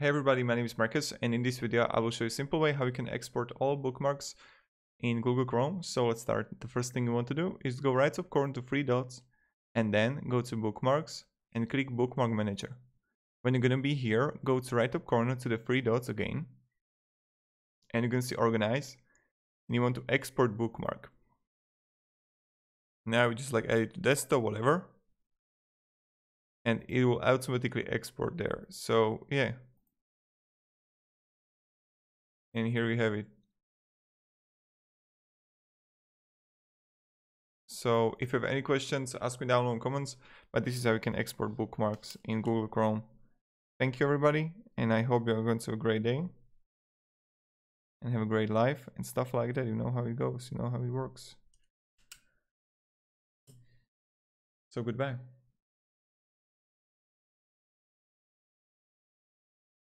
Hey everybody, my name is Marcus, and in this video I will show you a simple way how you can export all bookmarks in Google Chrome. So let's start. The first thing you want to do is go right top corner to three dots and then go to Bookmarks and click Bookmark Manager. When you're going to be here, go to right top corner to the three dots again and you're going to see Organize and you want to export bookmark. Now you just like add it to desktop, whatever, and it will automatically export there. So yeah. And here we have it. So if you have any questions, ask me down in the comments, but this is how you can export bookmarks in Google Chrome. Thank you everybody, and I hope you're going to have a great day and have a great life and stuff like that. You know how it goes, you know how it works. So goodbye.